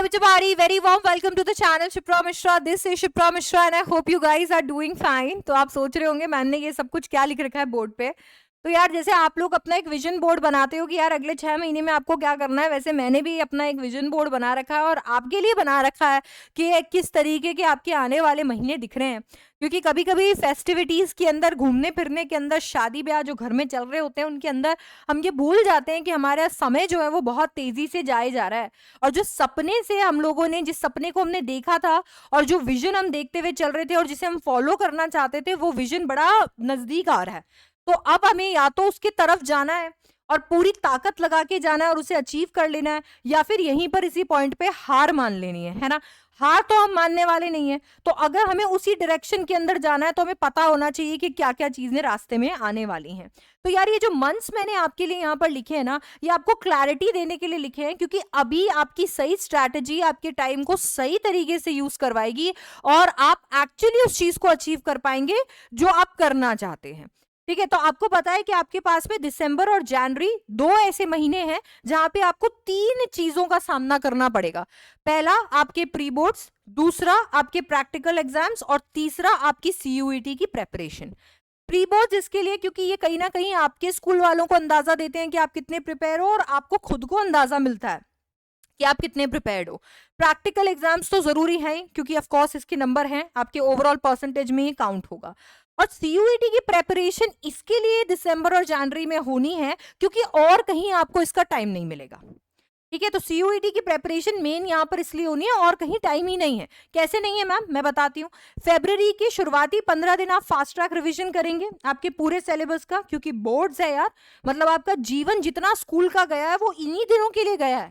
everybody, very warm welcome to the channel Shipra Mishra. This is Shipra Mishra and I hope you guys are doing fine. तो आप सोच रहे होंगे ma'am ने ये सब कुछ क्या लिख रखा है बोर्ड पे। तो यार जैसे आप लोग अपना एक विजन बोर्ड बनाते हो कि यार अगले 6 महीने में आपको क्या करना है, वैसे मैंने भी अपना एक विजन बोर्ड बना रखा है और आपके लिए बना रखा है कि किस तरीके के आपके आने वाले महीने दिख रहे हैं। क्योंकि कभी कभी फेस्टिविटीज के अंदर, घूमने फिरने के अंदर, शादी ब्याह जो घर में चल रहे होते हैं उनके अंदर हम ये भूल जाते हैं कि हमारा समय जो है वो बहुत तेजी से जाए जा रहा है। और जो सपने से हम लोगों ने, जिस सपने को हमने देखा था और जो विजन हम देखते हुए चल रहे थे और जिसे हम फॉलो करना चाहते थे, वो विजन बड़ा नजदीक आ रहा है। तो अब हमें या तो उसकी तरफ जाना है और पूरी ताकत लगा के जाना है और उसे अचीव कर लेना है, या फिर यहीं पर इसी पॉइंट पे हार मान लेनी है ना। हार तो हम मानने वाले नहीं है। तो अगर हमें उसी डायरेक्शन के अंदर जाना है तो हमें पता होना चाहिए कि क्या क्या चीजें रास्ते में आने वाली हैं। तो यार ये जो मंथ्स मैंने आपके लिए यहाँ पर लिखे हैं ना, ये आपको क्लैरिटी देने के लिए लिखे हैं, क्योंकि अभी आपकी सही स्ट्रैटेजी आपके टाइम को सही तरीके से यूज करवाएगी और आप एक्चुअली उस चीज को अचीव कर पाएंगे जो आप करना चाहते हैं। ठीक है, तो आपको पता है कि आपके पास में दिसंबर और जनवरी 2 ऐसे महीने हैं जहां पे आपको 3 चीजों का सामना करना पड़ेगा। पहला आपके प्री बोर्ड्स, दूसरा आपके प्रैक्टिकल एग्जाम्स और तीसरा आपकी सीयूईटी की प्रेपरेशन। प्री बोर्ड्स इसके लिए क्योंकि ये कहीं ना कहीं आपके स्कूल वालों को अंदाजा देते हैं कि आप कितने प्रिपेयर हो और आपको खुद को अंदाजा मिलता है कि आप कितने प्रिपेयर्ड हो। प्रैक्टिकल एग्जाम्स तो जरूरी है क्योंकि ऑफ कोर्स इसके नंबर हैं, आपके ओवरऑल परसेंटेज में ही काउंट होगा। और सीयूईटी की प्रेपरेशन इसके लिए दिसंबर और जनवरी में होनी है क्योंकि और कहीं आपको इसका टाइम नहीं मिलेगा। ठीक है, तो सीयूईटी की प्रेपरेशन मेन यहाँ पर इसलिए होनी है और कहीं टाइम ही नहीं है। कैसे नहीं है मैम, मैं बताती हूँ। फरवरी के शुरुआती 15 दिन आप फास्ट ट्रैक रिवीजन करेंगे आपके पूरे सिलेबस का, क्योंकि बोर्ड्स है यार, मतलब आपका जीवन जितना स्कूल का गया है वो इन्हीं दिनों के लिए गया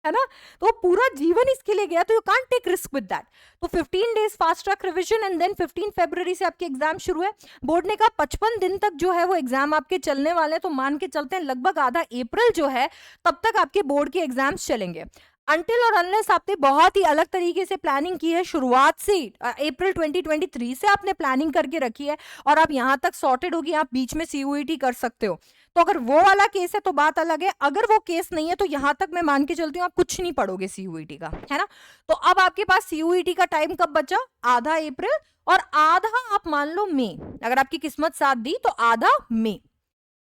है ना। तो पूरा जीवन इसके लिए गया, तो you can't take risk with that. तो 15 days fast track revision and then 15 फरवरी से आपके एग्जाम शुरू है। बोर्ड ने कहा 55 दिन तक जो है वो एग्जाम आपके चलने वाले हैं, तो मान के चलते हैं लगभग आधा अप्रैल जो है तब तक आपके बोर्ड के एग्जाम्स चलेंगे। अनटिल और अनलेस आपने बहुत ही अलग तरीके से प्लानिंग की है, शुरुआत से अप्रैल 2023 से आपने प्लानिंग करके रखी है और आप यहाँ तक सॉर्टेड होगी, आप बीच में सीयूईटी कर सकते हो। तो अगर वो वाला केस है तो बात अलग है, अगर वो केस नहीं है तो यहां तक मैं मान के चलती हूँ आप कुछ नहीं पढ़ोगे सीयूईटी का, है ना। तो अब आपके पास सीयूईटी का टाइम कब बचा, आधा अप्रैल और आधा आप मान लो मई, अगर आपकी किस्मत साथ दी तो आधा मई।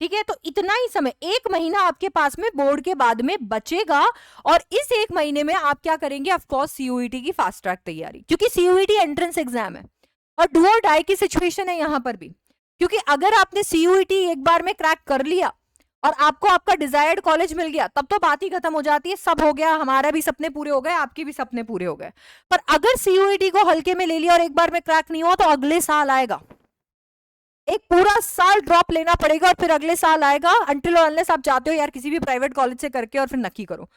ठीक है, तो इतना ही समय, 1 महीना आपके पास में बोर्ड के बाद में बचेगा और इस 1 महीने में आप क्या करेंगे, ऑफ कोर्स सीयूईटी की फास्ट ट्रैक तैयारी, क्योंकि सीयूईटी एंट्रेंस एग्जाम है और डू और डाई की सिचुएशन है यहां पर भी। क्योंकि अगर आपने सीयूईटी एक बार में क्रैक कर लिया और आपको आपका डिजायर्ड कॉलेज मिल गया, तब तो बात ही खत्म हो जाती है, सब हो गया, हमारा भी सपने पूरे हो गए, आपके भी सपने पूरे हो गए। पर अगर सीयूईटी को हल्के में ले लिया और एक बार में क्रैक नहीं हुआ तो अगले साल आएगा, एक पूरा साल ड्रॉप लेना पड़ेगा और फिर अगले साल आएगा, अनटिल और अनलेस आप चाहते हो यार किसी भी प्राइवेट कॉलेज से करके और फिर नक्की करो,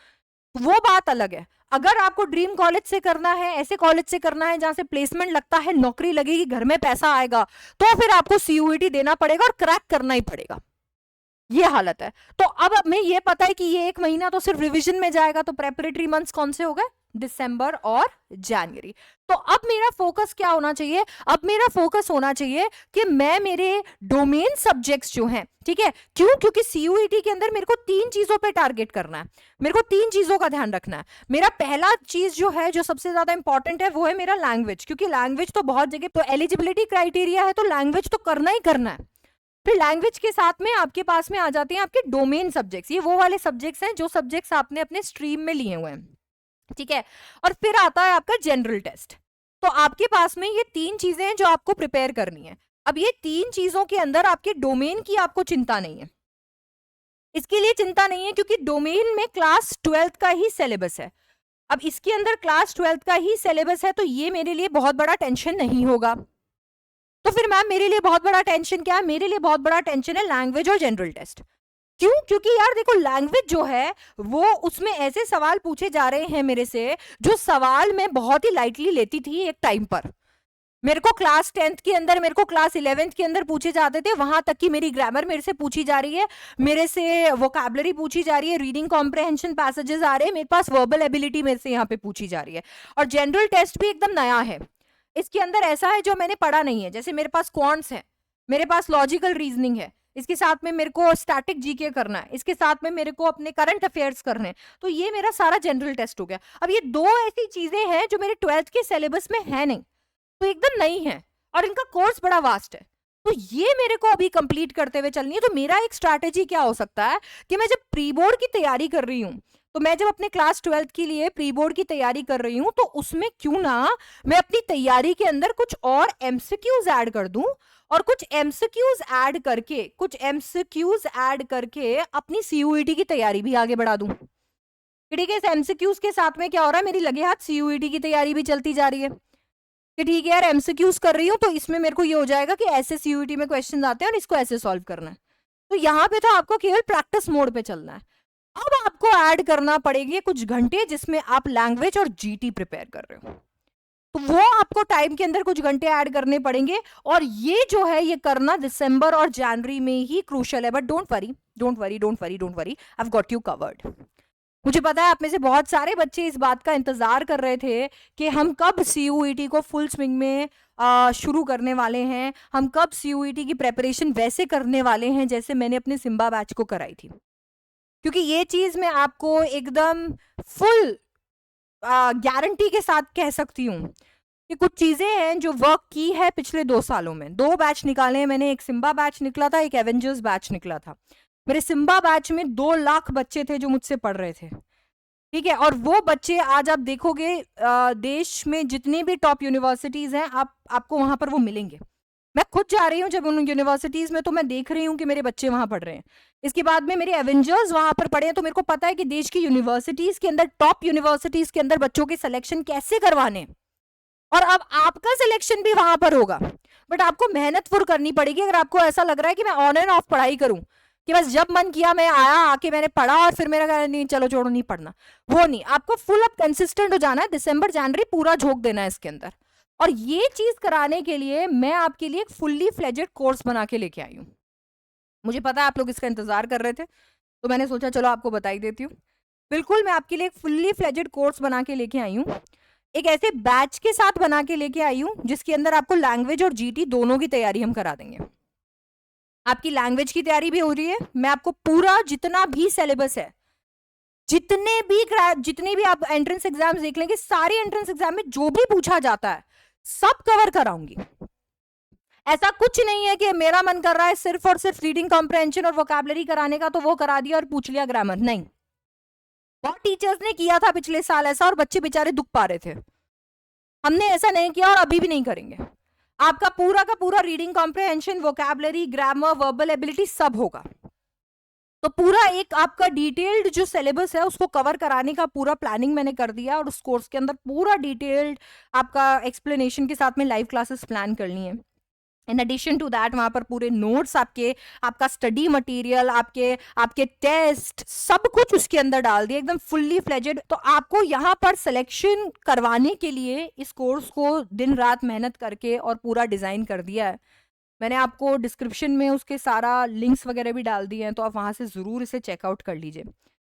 वो बात अलग है। अगर आपको ड्रीम कॉलेज से करना है, ऐसे कॉलेज से करना है जहां से प्लेसमेंट लगता है, नौकरी लगेगी, घर में पैसा आएगा, तो फिर आपको सीयूईटी देना पड़ेगा और क्रैक करना ही पड़ेगा, ये हालत है। तो अब हमें ये पता है कि ये 1 महीना तो सिर्फ रिवीजन में जाएगा, तो प्रेपरेटरी मंथ्स कौन से हो गए, दिसंबर और जनवरी। तो अब मेरा फोकस क्या होना चाहिए, अब मेरा फोकस होना चाहिए कि मैं मेरे डोमेन सब्जेक्ट्स जो हैं, ठीक है, क्यों, क्योंकि सीयूईटी के अंदर मेरे को 3 चीजों पे टारगेट करना है, मेरे को 3 चीजों का ध्यान रखना है। मेरा पहला चीज जो है, जो सबसे ज्यादा इंपॉर्टेंट है, वो है मेरा लैंग्वेज, क्योंकि लैंग्वेज तो बहुत जगह तो एलिजिबिलिटी क्राइटेरिया है, तो लैंग्वेज तो करना ही करना है। फिर लैंग्वेज के साथ में आपके पास में आ जाते हैं आपके डोमेन सब्जेक्ट्स, ये वो वाले सब्जेक्ट्स हैं जो सब्जेक्ट्स आपने अपने स्ट्रीम में लिए हुए हैं, ठीक है। और फिर आता है आपका जनरल टेस्ट। तो आपके पास में ये 3 चीजें हैं जो आपको प्रिपेयर करनी है। अब ये 3 चीजों के अंदर आपके डोमेन की आपको चिंता नहीं है, इसके लिए चिंता नहीं है क्योंकि डोमेन में क्लास 12th का ही सिलेबस है। अब इसके अंदर क्लास 12th का ही सिलेबस है, तो ये मेरे लिए बहुत बड़ा टेंशन नहीं होगा। तो फिर मैम मेरे लिए बहुत बड़ा टेंशन क्या है, मेरे लिए बहुत बड़ा टेंशन है लैंग्वेज और जनरल टेस्ट। क्यों, क्योंकि यार देखो लैंग्वेज जो है वो, उसमें ऐसे सवाल पूछे जा रहे हैं मेरे से जो सवाल मैं बहुत ही लाइटली लेती थी एक टाइम पर। मेरे को क्लास 10th के अंदर, मेरे को क्लास 11th के अंदर पूछे जाते थे, वहां तक कि मेरी ग्रामर मेरे से पूछी जा रही है, मेरे से वोकैबुलरी पूछी जा रही है, रीडिंग कॉम्प्रहेंशन पैसेजेस आ रहे हैं, मेरे पास वर्बल एबिलिटी मेरे से यहाँ पे पूछी जा रही है। और जनरल टेस्ट भी एकदम नया है, इसके अंदर ऐसा है जो मैंने पढ़ा नहीं है, जैसे मेरे पास क्वांट्स है, मेरे पास लॉजिकल रीजनिंग है, इसके साथ में मेरे को स्टैटिक जीके करना है, इसके साथ में मेरे को अपने करंट अफेयर्स करने हैं, तो ये मेरा सारा जनरल टेस्ट हो गया। अब ये 2 ऐसी चीजें हैं जो मेरे 12th के सिलेबस में है नहीं, तो एकदम नई है और इनका कोर्स बड़ा वास्ट है, तो ये मेरे को अभी कंप्लीट करते हुए चलनी है। तो मेरा एक स्ट्रैटेजी क्या हो सकता है कि मैं जब प्री बोर्ड की तैयारी कर रही हूँ, तो मैं जब अपने क्लास 12th के लिए प्री बोर्ड की तैयारी कर रही हूँ, तो उसमें क्यों ना मैं अपनी तैयारी के अंदर कुछ और एमसीक्यूज ऐड कर दूं, और कुछ एमसीक्यूज ऐड करके अपनी सीयूईटी की तैयारी भी आगे बढ़ा दूं। ठीक है, इस एमसीक्यूज के साथ में क्या हो रहा है, मेरी लगे हाथ सीयूईटी की तैयारी भी चलती जा रही है कि ठीक है यार एमसीक्यूज कर रही हूँ, तो इसमें मेरे को ये हो जाएगा कि ऐसे सीयूईटी में क्वेश्चन आते हैं और इसको ऐसे सॉल्व करना है। तो यहाँ पे तो आपको केवल प्रैक्टिस मोड पे चलना है। अब आपको ऐड करना पड़ेंगे कुछ घंटे जिसमें आप लैंग्वेज और जीटी प्रिपेयर कर रहे हो, तो वो आपको टाइम के अंदर कुछ घंटे ऐड करने पड़ेंगे, और ये जो है ये करना दिसंबर और जनवरी में ही क्रूशियल है। But don't worry, I have got you covered. मुझे पता है आप में से बहुत सारे बच्चे इस बात का इंतजार कर रहे थे कि हम कब सीयूईटी को फुल स्विंग में शुरू करने वाले हैं, हम कब सीयूईटी की प्रेपरेशन वैसे करने वाले हैं जैसे मैंने अपने सिम्बा बैच को कराई थी, क्योंकि ये चीज मैं आपको एकदम फुल गारंटी के साथ कह सकती हूँ कि कुछ चीजें हैं जो वर्क की है पिछले 2 सालों में। 2 बैच निकाले हैं मैंने, एक सिम्बा बैच निकला था, एक एवेंजर्स बैच निकला था। मेरे सिम्बा बैच में 2 लाख बच्चे थे जो मुझसे पढ़ रहे थे, ठीक है, और वो बच्चे आज आप देखोगे देश में जितनी भी टॉप यूनिवर्सिटीज हैं आपको वहां पर वो मिलेंगे। मैं खुद जा रही हूँ जब उन यूनिवर्सिटीज में, तो मैं देख रही हूँ कि मेरे बच्चे वहां पढ़ रहे हैं। इसके बाद में मेरे एवेंजर्स वहां पर पढ़े हैं, तो मेरे को पता है कि देश की यूनिवर्सिटीज के अंदर, टॉप यूनिवर्सिटीज के अंदर बच्चों के सिलेक्शन कैसे करवाने, और अब आपका सिलेक्शन भी वहां पर होगा। बट आपको मेहनत फुर करनी पड़ेगी। अगर आपको ऐसा लग रहा है कि मैं ऑन एंड ऑफ पढ़ाई करूं, कि बस जब मन किया मैं आया, आके मैंने पढ़ा और फिर मेरा कहा नहीं चलो छोड़ो नहीं पढ़ना, वो नहीं, आपको फुल अप कंसिस्टेंट हो जाना है। दिसंबर जनवरी पूरा झोंक देना है इसके अंदर, और ये चीज कराने के लिए मैं आपके लिए एक फुल्ली फ्लेजेड कोर्स बना के लेके आई हूँ। मुझे पता है आप लोग इसका इंतजार कर रहे थे, तो मैंने सोचा चलो आपको बता ही देती हूँ। बिल्कुल, मैं आपके लिए एक फुल्ली फ्लेजेड कोर्स बना के लेके आई हूँ, एक ऐसे बैच के साथ बना के लेके आई हूँ जिसके अंदर आपको लैंग्वेज और जीटी दोनों की तैयारी हम करा देंगे। आपकी लैंग्वेज की तैयारी भी हो रही है, मैं आपको पूरा जितना भी सिलेबस है, जितने भी आप एंट्रेंस एग्जाम्स देख लेंगे, सारे एंट्रेंस एग्जाम में जो भी पूछा जाता है सब कवर कराऊंगी। ऐसा कुछ नहीं है कि मेरा मन कर रहा है सिर्फ और सिर्फ रीडिंग कॉम्प्रहेंशन और वोकैबुलरी कराने का, तो वो करा दिया और पूछ लिया ग्रामर। नहीं, बहुत टीचर्स ने किया था पिछले साल ऐसा, और बच्चे बेचारे दुख पा रहे थे। हमने ऐसा नहीं किया और अभी भी नहीं करेंगे। आपका पूरा का पूरा reading comprehension, vocabulary, grammar, verbal ability सब होगा। तो पूरा एक आपका डिटेल्ड जो सिलेबस है उसको कवर कराने का पूरा प्लानिंग मैंने कर दिया, और उस कोर्स के अंदर पूरा डिटेल्ड आपका एक्सप्लेनेशन के साथ में लाइव क्लासेस प्लान करनी है। इन एडिशन टू दैट वहां पर पूरे नोट्स आपका स्टडी मटेरियल, आपके टेस्ट, सब कुछ उसके अंदर डाल दिया एकदम फुल्ली फ्लेजेड। तो आपको यहाँ पर सिलेक्शन करवाने के लिए इस कोर्स को दिन रात मेहनत करके और पूरा डिजाइन कर दिया है मैंने। आपको डिस्क्रिप्शन में उसके सारा लिंक्स वगैरह भी डाल दिए हैं, तो आप वहां से जरूर इसे चेकआउट कर लीजिए।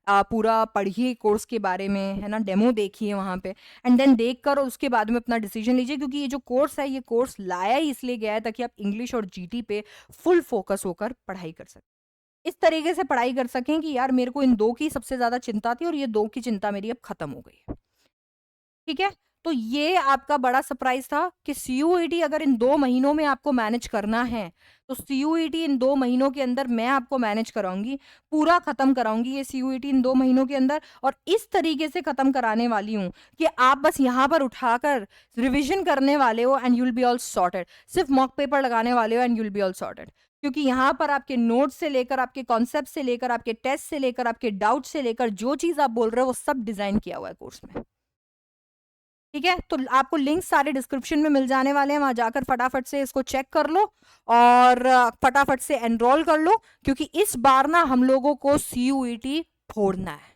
पूरा पढ़िए कोर्स के बारे में, है ना, डेमो देखिए वहाँ पे, एंड देन देख कर उसके बाद में अपना डिसीजन लीजिए। क्योंकि ये जो कोर्स है, ये कोर्स लाया ही इसलिए गया है ताकि आप इंग्लिश और जीटी पे फुल फोकस होकर पढ़ाई कर सकें। इस तरीके से पढ़ाई कर सकें कि यार मेरे को इन 2 की सबसे ज्यादा चिंता थी और ये 2 की चिंता मेरी अब खत्म हो गई है। ठीक है, तो ये आपका बड़ा सरप्राइज था कि सीयूईटी अगर इन 2 महीनों में आपको मैनेज करना है, तो सीयूईटी इन 2 महीनों के अंदर मैं आपको मैनेज कराऊंगी, पूरा खत्म कराऊंगी ये सीयूईटी इन 2 महीनों के अंदर। और इस तरीके से खत्म कराने वाली हूं कि आप बस यहाँ पर उठाकर रिविजन करने वाले हो and you'll be all sorted. सिर्फ मॉक पेपर लगाने वाले हो and you'll be all sorted, क्योंकि यहाँ पर आपके नोट्स से लेकर, आपके कॉन्सेप्ट से लेकर, आपके टेस्ट से लेकर, आपके डाउट से लेकर, जो चीज आप बोल रहे हो वो सब डिजाइन किया हुआ है कोर्स में। ठीक है, तो आपको लिंक सारे डिस्क्रिप्शन में मिल जाने वाले हैं, वहां जाकर फटाफट से इसको चेक कर लो और फटाफट से एनरोल कर लो, क्योंकि इस बार ना हम लोगों को सीयूईटी फोड़ना है।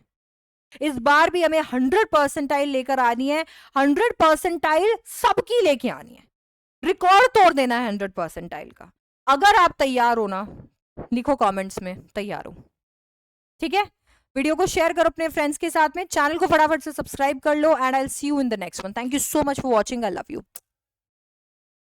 इस बार भी हमें 100% लेकर आनी है, 100% सबकी लेके आनी है, रिकॉर्ड तोड़ देना है 100% का। अगर आप तैयार हो ना, लिखो कमेंट्स में तैयार हो। ठीक है, वीडियो को शेयर करो अपने फ्रेंड्स के साथ में, चैनल को फटाफट से सब्सक्राइब कर लो, and I will see you in the next one. Thank you so much for watching, I love you.